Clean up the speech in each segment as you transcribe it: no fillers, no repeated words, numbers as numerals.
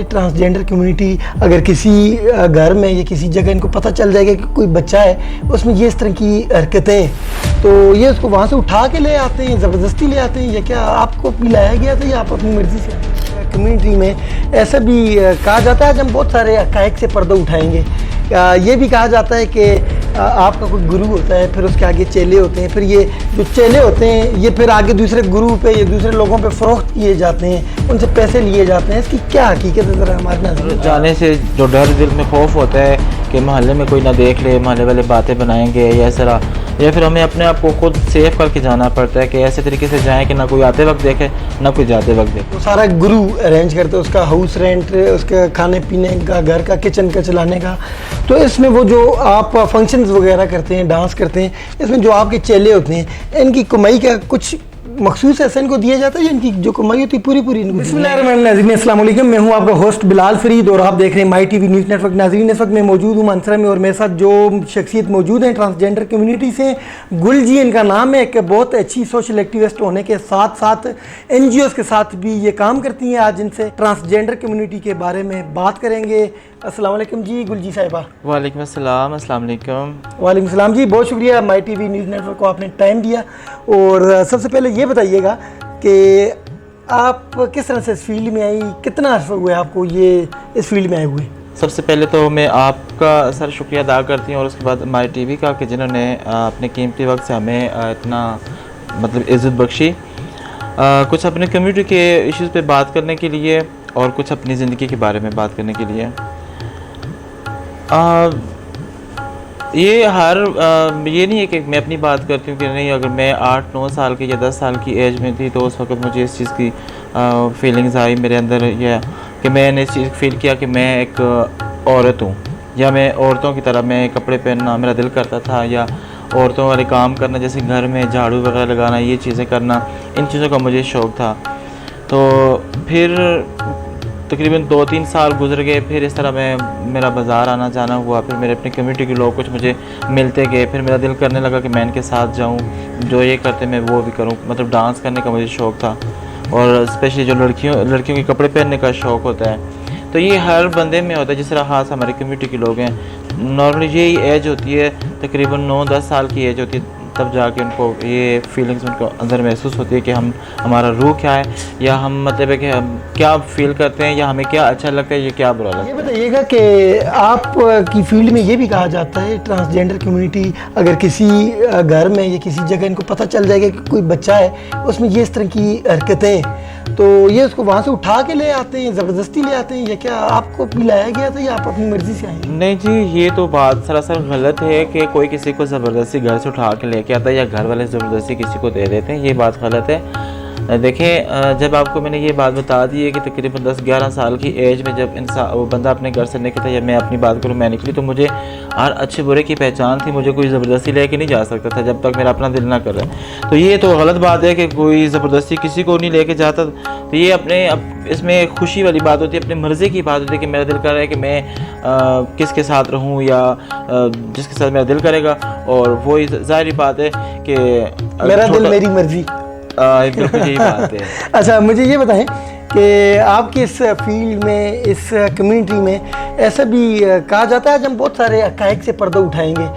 Transgender community अगर किसी घर में या किसी जगह इनको पता चल जाएगा कि कोई बच्चा है उसमें ये इस तरह की हरकतें, तो ये उसको वहाँ से उठा के ले आते हैं, ज़बरदस्ती ले आते हैं, या क्या आपको लाया गया था या आप अपनी मर्ज़ी से आए? कम्युनिटी में ऐसा भी कहा जाता है, आज हम बहुत सारे हक़ाइक़ से पर्दा उठाएंगे। ये भी कहा जाता है कि आपका कोई गुरु होता है, फिर उसके आगे चेले होते हैं, फिर ये जो चेले होते हैं ये फिर आगे दूसरे गुरु पे या दूसरे लोगों पे फ़रोख्त किए जाते हैं, उनसे पैसे लिए जाते हैं। इसकी क्या हकीकत है, ज़रा हमारे नज़र जाने से जो डर दिल में खौफ होता है कि मोहल्ले में कोई ना देख ले, मोहल्ले वाले बातें बनाएंगे या ऐसा, या फिर हमें अपने आप को खुद सेफ करके जाना पड़ता है कि ऐसे तरीके से जाएं कि ना कोई आते वक्त देखे ना कोई जाते वक्त देखे। तो सारा गुरु अरेंज करते हैं, उसका हाउस रेंट, उसका खाने पीने का, घर का, किचन का चलाने का। तो इसमें वो जो आप फंक्शंस वगैरह करते हैं, डांस करते हैं, इसमें जो आपके चेले होते हैं इनकी कमाई का कुछ मखसूस ऐसा इनको दिया जाता है या इनकी जो कमाई होती है पूरी बिस्मिल्लाहिर्रहमानिर्रहीम, अस्सलाम वालेकुम। मैं हूं आपका होस्ट बिलाल फरीद और आप देख रहे हैं माई टीवी न्यूज़ नेटवर्क। नाज़रीन, इस वक्त मैं मौजूद हूं मानसरा में और मेरे साथ जो शख्सियत मौजूद हैं ट्रांसजेंडर कम्युनिटी से, गुल जी इनका नाम है। एक बहुत अच्छी सोशल एक्टिविस्ट होने के साथ साथ NGOs के साथ भी ये काम करती हैं। आज इनसे ट्रांसजेंडर कम्युनिटी के बारे में बात करेंगे। अस्सलाम वालेकुम जी गुल जी साहिबा। वालेकुम अस्सलाम। अस्सलाम वालेकुम। वालेकुम सलाम जी, बहुत शुक्रिया माई टीवी न्यूज़ नेटवर्क को आपने टाइम दिया। और सबसे पहले ये बताइएगा कि आप किस तरह से इस फील्ड में आई, कितना अर्सा हुआ है आपको ये इस फील्ड में आए हुए? सबसे पहले तो मैं आपका सर शुक्रिया अदा करती हूँ और उसके बाद माई टीवी का कि जिन्होंने अपने कीमती वक्त से हमें इतना मतलब इज़्ज़त बख्शी, कुछ अपने कम्युनिटी के इश्यूज़ पे बात करने के लिए और कुछ अपनी ज़िंदगी के बारे में बात करने के लिए। ये नहीं है कि मैं अपनी बात करती हूँ कि नहीं, अगर मैं 8-9 साल की या 10 साल की एज में थी तो उस वक्त मुझे इस चीज़ की फीलिंग्स आई मेरे अंदर, या कि मैंने इस चीज़ फील किया कि मैं एक औरत हूँ, या मैं औरतों की तरह मैं कपड़े पहनना मेरा दिल करता था, या औरतों वाले काम करना जैसे घर में झाड़ू वगैरह लगाना, ये चीज़ें करना, इन चीज़ों का मुझे शौक़ था। तो फिर तकरीबन 2-3 साल गुजर गए, फिर इस तरह मेरा बाज़ार आना जाना हुआ, फिर मेरे अपने कम्युनिटी के लोग कुछ मुझे मिलते गए, फिर मेरा दिल करने लगा कि मैं इनके साथ जाऊं, जो ये करते मैं वो भी करूं। मतलब डांस करने का मुझे शौक़ था और स्पेशली जो लड़कियों के कपड़े पहनने का शौक़ होता है, तो ये हर बंदे में होता है। जिस तरह ख़ास हमारे कम्युनिटी के लोग हैं, नॉर्मली यही एज होती है, तकरीबन 9-10 साल की एज होती है, तब जाके उनको ये फीलिंग्स उनको अंदर महसूस होती है कि हमारा रूह क्या है, या हम मतलब है कि हम क्या फील करते हैं, या हमें क्या अच्छा लगता है, ये क्या बुरा लगता है। ये बताइएगा कि आप की फील्ड में ये भी कहा जाता है ट्रांसजेंडर कम्युनिटी अगर किसी घर में या किसी जगह इनको पता चल जाएगा कि कोई बच्चा है उसमें ये इस तरह की हरकतें, तो ये उसको वहाँ से उठा के ले आते हैं, ज़बरदस्ती ले आते हैं, या क्या आपको लाया गया था या आप अपनी मर्ज़ी से आए? नहीं जी, ये तो बात सरासर गलत है कि कोई किसी को ज़बरदस्ती घर से उठा के लेके आता है या घर वाले ज़बरदस्ती किसी को दे देते हैं, ये बात गलत है। देखें, जब आपको मैंने ये बात बता दी है कि तकरीबन 10-11 साल की एज में जब वो बंदा अपने घर से निकलता है, या मैं अपनी बात करूँ मैं निकली, तो मुझे हर अच्छे बुरे की पहचान थी, मुझे कोई ज़बरदस्ती लेके नहीं जा सकता था जब तक मेरा अपना दिल ना कर रहा है। तो ये तो गलत बात है कि कोई ज़बरदस्ती किसी को नहीं लेके जाता। तो ये इसमें खुशी वाली बात होती है, अपनी मर्ज़ी की बात होती है कि मेरा दिल कर रहा है कि मैं किसके साथ रहूँ या जिसके साथ मेरा दिल करेगा, और वो ज़ाहिर बात है कि मेरा दिल मेरी मर्ज़ी। बिल्कुल यही बात है। अच्छा, मुझे ये बताएं कि आपके इस फील्ड में, इस कम्युनिटी में ऐसा भी कहा जाता है, आज हम बहुत सारे हक़ाइक़ से पर्दा उठाएंगे,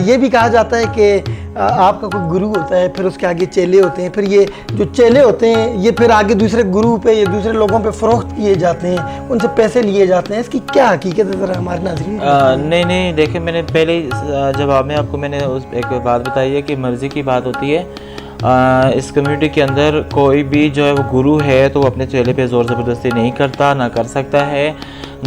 ये भी कहा जाता है कि आपका कोई गुरु होता है, फिर उसके आगे चेले होते हैं, फिर ये जो चेले होते हैं ये फिर आगे दूसरे गुरु पे या दूसरे लोगों पे फ़रोख्त किए जाते हैं, उनसे पैसे लिए जाते हैं। इसकी क्या हकीकत है, ज़रा हमारे नाज़रीन? नहीं, देखिए, मैंने पहले जवाब में आपको मैंने एक बात बताई है कि मर्ज़ी की बात होती है। इस कम्युनिटी के अंदर कोई भी जो है वो गुरु है तो वो अपने चेले पे ज़ोर ज़बरदस्ती नहीं करता, ना कर सकता है,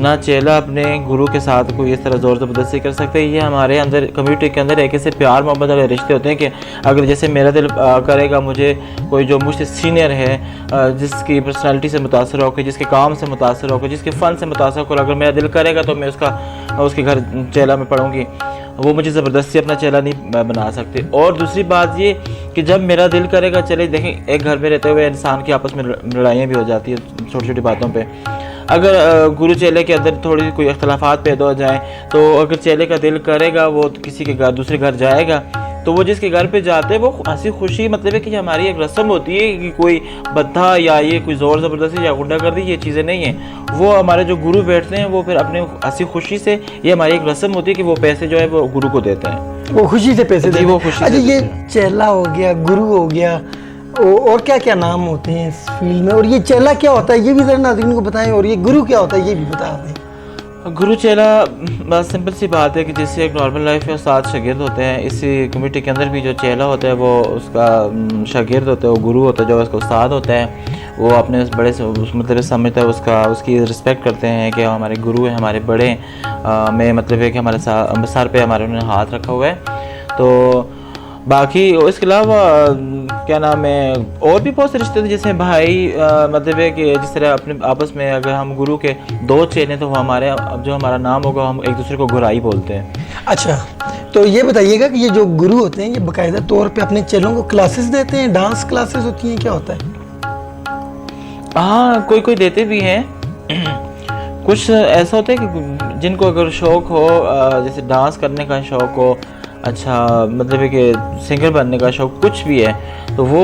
ना चेला अपने गुरु के साथ कोई इस तरह ज़ोर ज़बरदस्ती कर सकते हैं। ये हमारे अंदर कम्युनिटी के अंदर एक ऐसे प्यार मोहब्बत वाले रिश्ते होते हैं कि अगर जैसे मेरा दिल करेगा, मुझे कोई जो मुझसे सीनियर है, जिसकी पर्सनैलिटी से मुतासर होकर, जिसके काम से मुतासर होकर, जिसके फ़न से मुतासर होकर अगर मेरा दिल करेगा तो मैं उसके घर चेला में पढ़ूँगी, वो मुझे ज़बरदस्ती अपना चेला नहीं बना सकते। और दूसरी बात ये कि जब मेरा दिल करेगा, चले देखें, एक घर में रहते हुए इंसान की आपस में लड़ाइयाँ भी हो जाती है छोटी छोटी बातों पे। अगर गुरु चेले के अंदर थोड़ी कोई इख्तलाफात पैदा हो जाए, तो अगर चेले का दिल करेगा वो किसी के घर दूसरे घर जाएगा, तो वो जिसके घर पे जाते हैं वो हंसी खुशी, मतलब है कि हमारी एक रस्म होती है कि कोई बद्धा या ये कोई ज़ोर ज़बरदस्ती या गुंडागर्दी ये चीज़ें नहीं हैं। वो हमारे जो गुरु बैठते हैं वो फिर अपने हंसी खुशी से, ये हमारी एक रस्म होती है कि वो पैसे जो है वो गुरु को देते हैं, वो खुशी से पैसे देते हैं। वो खुशी। अच्छा, ये चेला हो गया, गुरु हो गया, और क्या क्या नाम होते हैं इस फील्ड में, और ये चेला क्या होता है ये भी ज़रा नाज़रीन को बताएं, और ये गुरु क्या होता है ये भी बता दें। गुरु चेला बस सिंपल सी बात है कि जैसे एक नॉर्मल लाइफ में 7 शागिर्द होते हैं, इसी कम्युनिटी के अंदर भी जो चेला होता है वो उसका शागिर्द होता है, वो गुरु होता है, जो उसका उस्ताद होता है। वो अपने उस बड़े से मतलब समझता है, उसकी रिस्पेक्ट करते हैं कि हमारे गुरु हैं, हमारे बड़े में मतलब है कि हमारे सर पे हमारे उन्होंने हाथ रखा हुआ है। तो बाकी इसके अलावा क्या नाम है, और भी बहुत से रिश्ते थे, जैसे भाई मतलब है कि जिस तरह अपने आपस में अगर हम गुरु के 2 चेले तो वो हमारे जो हमारा नाम होगा हम एक दूसरे को गुराई बोलते हैं। अच्छा, तो ये बताइएगा कि ये जो गुरु होते हैं ये बाकायदा तौर पे अपने चेलों को क्लासेस देते हैं, डांस क्लासेस होती हैं, क्या होता है? हाँ, कोई कोई देते भी हैं। कुछ ऐसा होता है कि जिनको अगर शौक़ हो, जैसे डांस करने का शौक़ हो, अच्छा मतलब है कि सिंगर बनने का शौक़, कुछ भी है, तो वो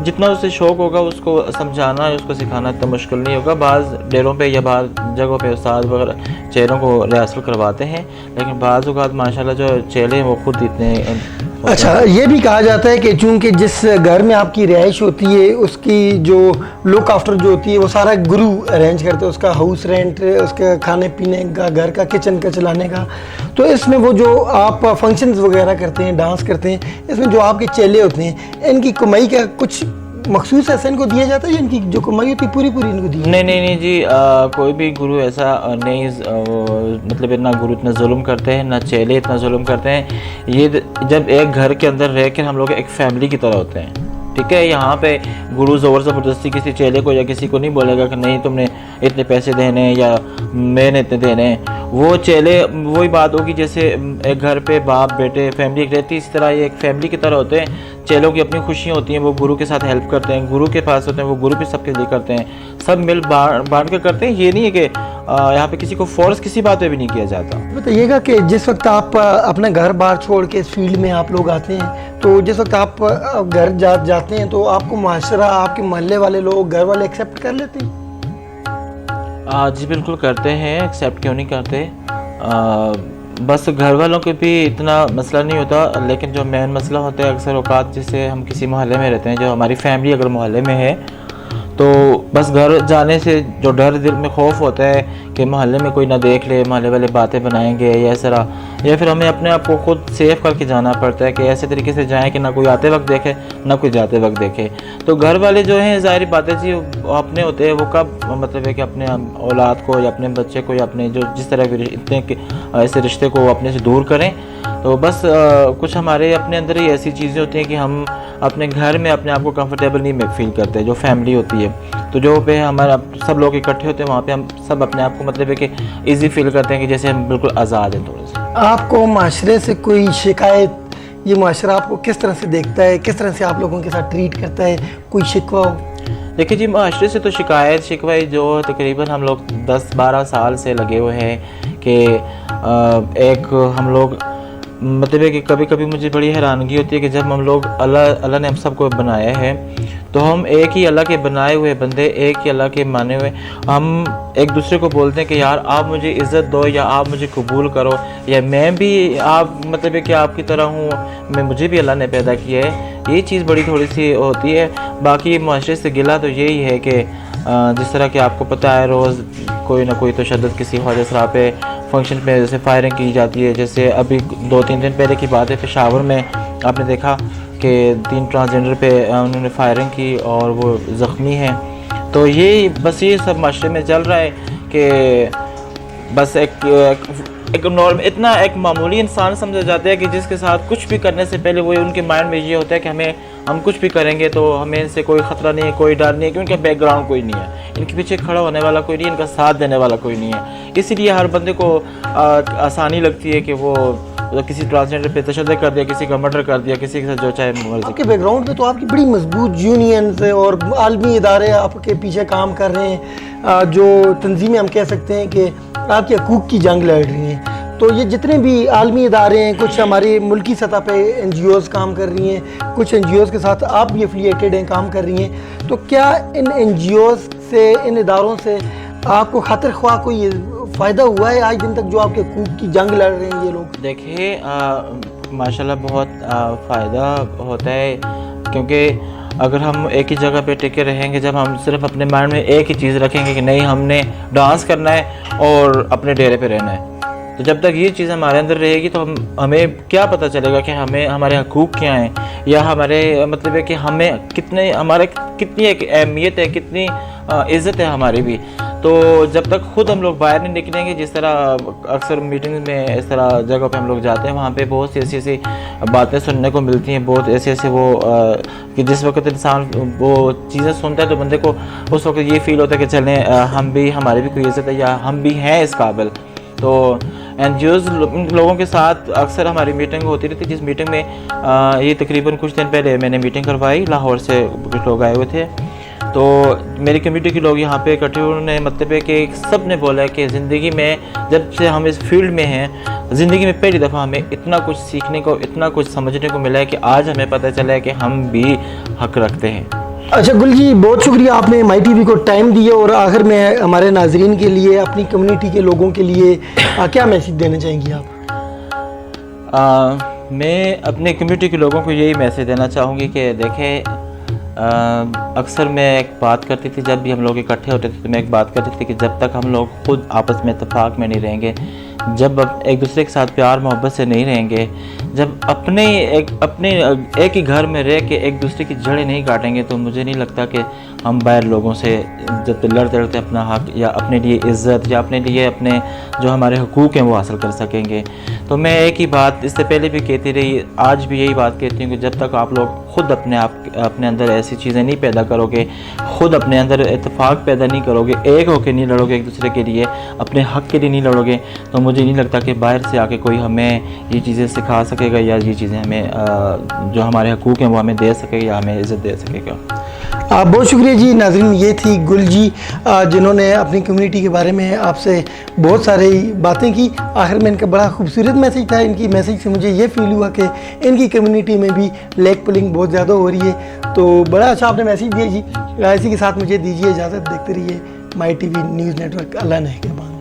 जितना उसे शौक़ होगा उसको समझाना, उसको सिखाना इतना मुश्किल नहीं होगा। बाज़ डेरों पे या बाज़ जगहों पे उस्ताद वगैरह चेलों को रिहर्सल करवाते हैं, लेकिन बाज़ औक़ात माशाल्लाह जो चेले हैं वो खुद इतने। अच्छा, ये भी कहा जाता है कि चूंकि जिस घर में आपकी रिहाइश होती है उसकी जो लुक आफ्टर जो होती है वो सारा गुरु अरेंज करते हैं, उसका हाउस रेंट, उसके खाने पीने का, घर का किचन का चलाने का। तो इसमें वो जो आप फंक्शंस वगैरह करते हैं, डांस करते हैं, इसमें जो आपके चेले होते हैं इनकी कमाई का कुछ मखसूस ऐसा इनको दिया जाता है या इनकी जो कमाई होती है पूरी पूरी इनको दी? नहीं जी, कोई भी गुरु ऐसा नहीं, मतलब इतना गुरु इतना जुल्म करते हैं, ना चेले इतना जुल्म करते हैं। ये जब एक घर के अंदर रह कर हम लोग एक फैमिली की तरह होते हैं, ठीक है। यहाँ पे गुरु ज़ोर ज़बरदस्ती किसी चेले को या किसी को नहीं बोलेगा कि नहीं तुमने इतने पैसे देने या मैंने इतने देने। वो चेले वही बात होगी जैसे एक घर पे बाप बेटे फैमिली एक रहती है, इसी तरह ये एक फैमिली की तरह होते हैं। चेलों की अपनी खुशियाँ होती हैं, वो गुरु के साथ हेल्प करते हैं, गुरु के पास होते हैं, वो गुरु भी सबके लिए करते हैं, सब मिल बांट कर करते हैं। ये नहीं है कि यहाँ पे किसी को फोर्स किसी बात पे भी नहीं किया जाता। बताइएगा कि जिस वक्त आप अपना घर बार छोड़ के इस फील्ड में आप लोग आते हैं, तो जिस वक्त आप घर जाते हैं तो आपको माशरा, आपके मोहल्ले वाले लोग, घर वाले एक्सेप्ट कर लेते हैं? जी बिल्कुल करते हैं, एक्सेप्ट क्यों नहीं करते। बस घर वालों के भी इतना मसला नहीं होता, लेकिन जो मेन मसला होता है अक्सर औकात, जैसे हम किसी मोहल्ले में रहते हैं, जो हमारी फैमिली अगर मोहल्ले में है तो बस घर जाने से जो डर दिल में खौफ होता है कि मोहल्ले में कोई ना देख ले, मोहल्ले वाले बातें बनाएंगे या ऐसा, या फिर हमें अपने आप को खुद सेफ करके जाना पड़ता है कि ऐसे तरीके से जाएं कि ना कोई आते वक्त देखे ना कोई जाते वक्त देखे। तो घर वाले जो हैं ज़ाहिर बातें जी अपने होते हैं, वो कब मतलब है कि अपने औलाद को या अपने बच्चे को या अपने जो जिस तरह भी इतने ऐसे रिश्ते को अपने से दूर करें। तो बस कुछ हमारे अपने अंदर ही ऐसी चीज़ें होती हैं कि हम अपने घर में अपने आप को कंफर्टेबल नहीं फील करते। जो फैमिली होती है तो जो पे हमारा सब लोग इकट्ठे होते हैं वहाँ पे हम सब अपने आप को मतलब है कि इजी फील करते हैं कि जैसे हम बिल्कुल आज़ाद हैं थोड़े से। आपको माशरे से कोई शिकायत, ये माशरा आपको किस तरह से देखता है, किस तरह से आप लोगों के साथ ट्रीट करता है, कोई शिकवा हो? देखिए जी, माशरे से तो शिकायत शिकवा जो तकरीबन हम लोग 10-12 साल से लगे हुए हैं कि एक हम लोग मतलब है कि कभी कभी मुझे बड़ी हैरानगी होती है कि जब हम लोग अल्लाह ने हम सबको बनाया है तो हम एक ही अल्लाह के बनाए हुए बंदे, एक ही अल्लाह के माने हुए, हम एक दूसरे को बोलते हैं कि यार आप मुझे इज़्ज़त दो या आप मुझे कबूल करो या मैं भी आप मतलब है कि आपकी तरह हूँ, मुझे भी अल्लाह ने पैदा किया है। ये चीज़ बड़ी थोड़ी सी होती है। बाकी माशरे से गिला तो यही है कि जिस तरह कि आपको पता है रोज़ कोई ना कोई तशद्दुद किसी हौजसरा पे फंक्शन पे जैसे फायरिंग की जाती है। जैसे अभी 2-3 दिन पहले की बात है, पेशावर में आपने देखा कि 3 ट्रांसजेंडर पे उन्होंने फायरिंग की और वो ज़ख्मी हैं। तो ये बस ये सब माशरे में चल रहा है कि बस एक नॉर्मल इतना एक मामूली इंसान समझा जाता है कि जिसके साथ कुछ भी करने से पहले वो उनके माइंड में ये होता है कि हम कुछ भी करेंगे तो हमें इनसे कोई ख़तरा नहीं है, कोई डर नहीं है, क्योंकि इनका बैकग्राउंड कोई नहीं है, इनके पीछे खड़ा होने वाला कोई नहीं है, इनका साथ देने वाला कोई नहीं है। इसीलिए हर बंदे को आसानी लगती है कि वो किसी ट्रांसजेंडर पे तशद्दुद कर दिया, किसी का मर्डर कर दिया, किसी के साथ जो चाहे मर्जी। आपके बैकग्राउंड में तो आपकी बड़ी मजबूत यूनियंस और आलमी इदारे आपके पीछे काम कर रहे हैं, जो तंजीमें हम कह सकते हैं कि आपके हकूक़ की जंग लड़ रही हैं। तो ये जितने भी आलमी इदारे हैं, कुछ हमारी मुल्की सतह पे NGOs काम कर रही हैं, कुछ NGOs के साथ आप भी एफिलिएटेड हैं, काम कर रही हैं, तो क्या इन NGOs से, इन इदारों से आपको खातिर ख्वाह कोई फ़ायदा हुआ है आज दिन तक, जो आपके हकूक़ की जंग लड़ रहे हैं ये लोग? देखिए माशाल्लाह बहुत फ़ायदा होता है, क्योंकि अगर हम एक ही जगह पे टिके रहेंगे, जब हम सिर्फ अपने माइंड में एक ही चीज़ रखेंगे कि नहीं हमने डांस करना है और अपने डेरे पे रहना है, तो जब तक ये चीज़ हमारे अंदर रहेगी तो हमें क्या पता चलेगा कि हमें हमारे हकूक़ क्या हैं, या हमारे मतलब है कि हमें कितनी एक अहमियत है, कितनी इज़्ज़त है हमारी भी। तो जब तक खुद हम लोग बाहर नहीं निकलेंगे, जिस तरह अक्सर मीटिंग में इस तरह जगह पे हम लोग जाते हैं, वहाँ पे बहुत सी ऐसी बातें सुनने को मिलती हैं, बहुत ऐसे वो कि जिस वक्त इंसान वो चीज़ें सुनता है तो बंदे को उस वक्त ये फील होता है कि चलें हम भी, हमारी भी कोई इज़्ज़त है या हम भी हैं इस काबिल। तो NGOs लोगों के साथ अक्सर हमारी मीटिंग होती रहती, जिस मीटिंग में ये तकरीबन कुछ दिन पहले मैंने मीटिंग करवाई, लाहौर से कुछ लोग आए हुए थे, तो मेरी कम्युनिटी के लोग यहाँ पे इकट्ठे हुए, उन्होंने मतलब है कि सब ने बोला कि ज़िंदगी में जब से हम इस फील्ड में हैं, ज़िंदगी में पहली दफ़ा हमें इतना कुछ सीखने को, इतना कुछ समझने को मिला है कि आज हमें पता चला है कि हम भी हक़ रखते हैं। अच्छा गुल जी, बहुत शुक्रिया आपने माई टीवी को टाइम दिया, और आखिर में हमारे नाजरीन के लिए, अपनी कम्युनिटी के लोगों के लिए क्या मैसेज देना चाहेंगी आप? मैं अपने कम्युनिटी के लोगों को यही मैसेज देना चाहूँगी कि देखें, अक्सर मैं एक बात करती थी, जब भी हम लोग इकट्ठे होते थे तो मैं एक बात करती थी कि जब तक हम लोग खुद आपस में इत्तेफाक में नहीं रहेंगे, जब एक दूसरे के साथ प्यार मोहब्बत से नहीं रहेंगे, जब अपने एक ही घर में रह के एक दूसरे की जड़ें नहीं काटेंगे, तो मुझे नहीं लगता कि हम बाहर लोगों से जब लड़ते लड़ते अपना हक या अपने लिए इज़्ज़त या अपने लिए अपने जो हमारे हकूक़ हैं वो हासिल कर सकेंगे। तो मैं एक ही बात इससे पहले भी कहती रही, आज भी यही बात कहती हूँ कि जब तक आप लोग खुद अपने अंदर ऐसी चीज़ें नहीं पैदा करोगे, खुद अपने अंदर इत्तेफाक पैदा नहीं करोगे, एक होकर नहीं लड़ोगे एक दूसरे के लिए, अपने हक़ के लिए नहीं लड़ोगे, तो मुझे नहीं लगता कि बाहर से आके कोई हमें ये चीज़ें सिखा सकेगा या ये चीज़ें हमें जो हमारे हकूक़ हैं वो हमें दे सकेगा या हमें इज़्ज़त दे सकेगा। बहुत शुक्रिया जी। नाज़रीन, ये थी गुल जी जिन्होंने अपनी कम्युनिटी के बारे में आपसे बहुत सारी बातें की। आखिर में इनका बड़ा खूबसूरत मैसेज था। इनकी मैसेज से मुझे ये फील हुआ कि इनकी कम्युनिटी में भी लेग पुलिंग बहुत ज़्यादा हो रही है। तो बड़ा अच्छा आपने मैसेज दिया जी। इसी के साथ मुझे दीजिए इजाज़त। देखते रहिए माई टीवी न्यूज़ नेटवर्क। अल्लाह ने के बाद।